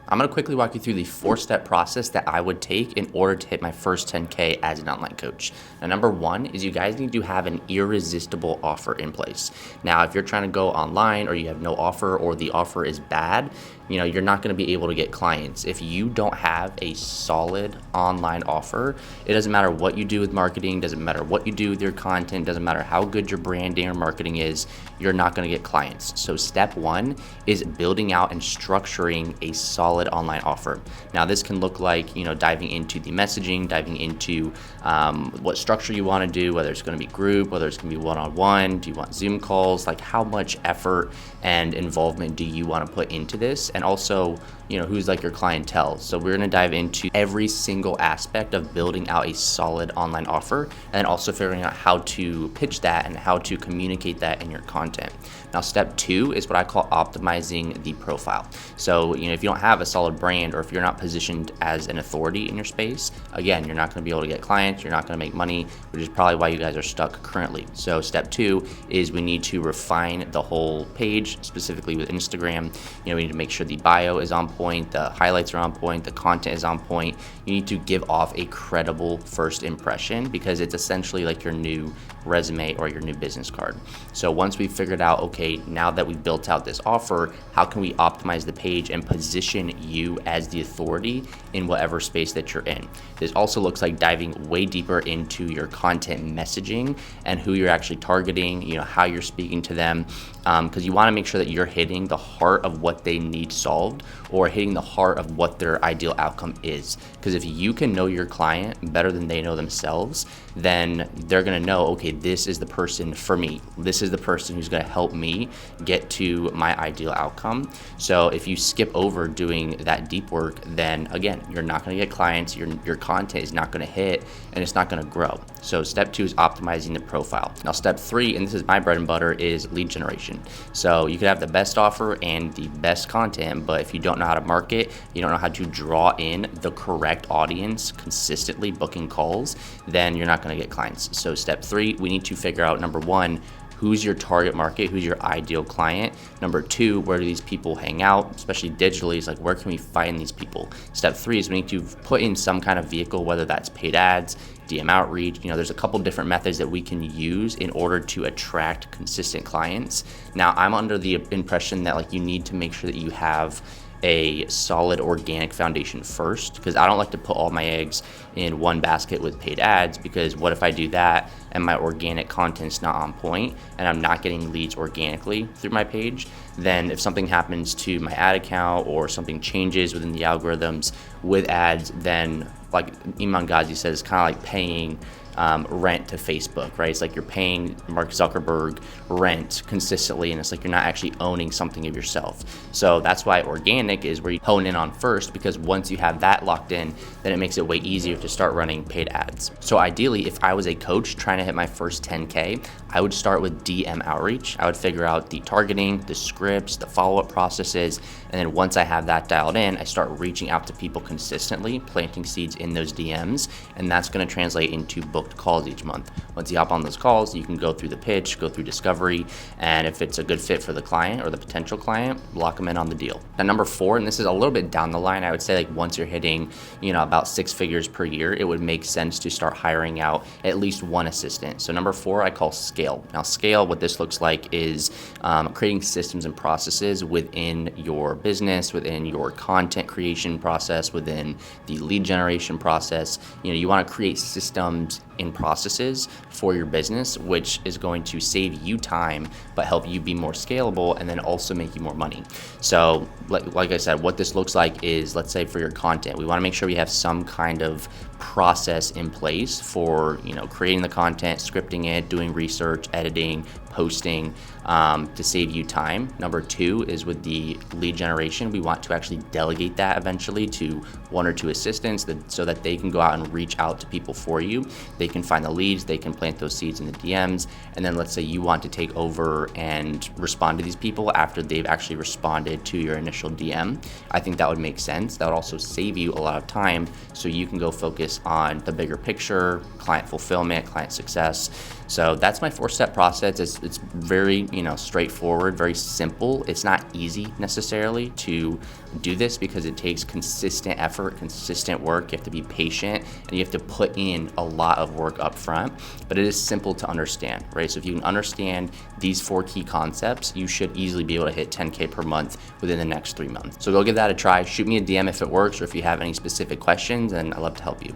I'm going to quickly walk you through the 4-step process that I would take in order to hit my first 10K as an online coach. Now, number one is you guys need to have an irresistible offer in place. Now, if you're trying to go online or you have no offer or the offer is bad, you're not going to be able to get clients. If you don't have a solid online offer, it doesn't matter what you do with marketing, doesn't matter what you do with your content, doesn't matter how good your branding or marketing is, you're not going to get clients. So step one is building out and structuring a solid online offer. Now, this can look like, diving into the messaging, diving into what structure you want to do, whether it's going to be group, whether it's going to be one-on-one, do you want Zoom calls, like how much effort and involvement do you want to put into this? And also, who's like your clientele. So we're going to dive into every single aspect of building out a solid online offer, and then also figuring out how to pitch that and how to communicate that in your content. Now, step two is what I call optimizing the profile. So, if you don't have a solid brand or if you're not positioned as an authority in your space, again, you're not going to be able to get clients, you're not going to make money, which is probably why you guys are stuck currently. So step two is we need to refine the whole page, specifically with Instagram. We need to make sure the bio is on point, the highlights are on point, the content is on point. You need to give off a credible first impression because it's essentially like your new resume or your new business card. So once we've figured out, okay, now that we've built out this offer, how can we optimize the page and position you as the authority in whatever space that you're in? This also looks like diving way deeper into your content messaging and who you're actually targeting, how you're speaking to them, because you want to make sure that you're hitting the heart of what they need solved or hitting the heart of what their ideal outcome is. Because if you can know your client better than they know themselves, then they're going to know, okay, this is the person for me. This is the person who's going to help me get to my ideal outcome. So if you skip over doing that deep work, then again, you're not going to get clients, your content is not going to hit, and it's not going to grow. So step two is optimizing the profile. Now, step three, and this is my bread and butter, is lead generation. So you could have the best offer and the best content, but if you don't know how to market, you don't know how to draw in the correct audience consistently booking calls, then you're not going to get clients. So step three, we need to figure out, number one, who's your target market, who's your ideal client. Number two, where do these people hang out, especially digitally, is like where can we find these people? Step three is we need to put in some kind of vehicle, whether that's paid ads, DM outreach. There's a couple different methods that we can use in order to attract consistent clients. Now, I'm under the impression that you need to make sure that you have a solid organic foundation first, because I don't like to put all my eggs in one basket with paid ads, because what if I do that and my organic content's not on point and I'm not getting leads organically through my page? Then if something happens to my ad account or something changes within the algorithms with ads, then like Iman Ghazi says, it's kind of like paying rent to Facebook, right? It's like you're paying Mark Zuckerberg rent consistently, and it's like you're not actually owning something of yourself. So that's why organic is where you hone in on first, because once you have that locked in, then it makes it way easier to start running paid ads. So ideally, if I was a coach trying to hit my first 10K, I would start with DM outreach. I would figure out the targeting, the scripts, the follow-up processes, and then once I have that dialed in, I start reaching out to people consistently, planting seeds in those DMs, and that's going to translate into booked calls each month. Once you hop on those calls, you can go through the pitch, go through discovery, and if it's a good fit for the client or the potential client, lock them in on the deal. Now, number four, and this is a little bit down the line, I would say once you're hitting, about 6 figures per year, it would make sense to start hiring out at least one assistant. So number four, I call scale. Now, scale, what this looks like is creating systems and processes within your business, within your content creation process, within the lead generation process. You want to create systems in processes for your business, which is going to save you time, but help you be more scalable and then also make you more money. So like I said, what this looks like is, let's say for your content, we want to make sure we have some kind of process in place for creating the content, scripting it, doing research, editing, posting, to save you time. Number two is with the lead generation. We want to actually delegate that eventually to 1 or 2 assistants so that they can go out and reach out to people for you. They can find the leads, they can plant those seeds in the DMs, and then let's say you want to take over and respond to these people after they've actually responded to your initial DM. I think that would make sense. That would also save you a lot of time so you can go focus on the bigger picture, client fulfillment, client success. So that's my 4-step process. It's It's very, straightforward, very simple. It's not easy necessarily to do this because it takes consistent effort, consistent work. You have to be patient and you have to put in a lot of work up front, but it is simple to understand, right? So if you can understand these 4 key concepts, you should easily be able to hit 10K per month within the next 3 months. So go give that a try. Shoot me a DM if it works or if you have any specific questions, and I'd love to help you.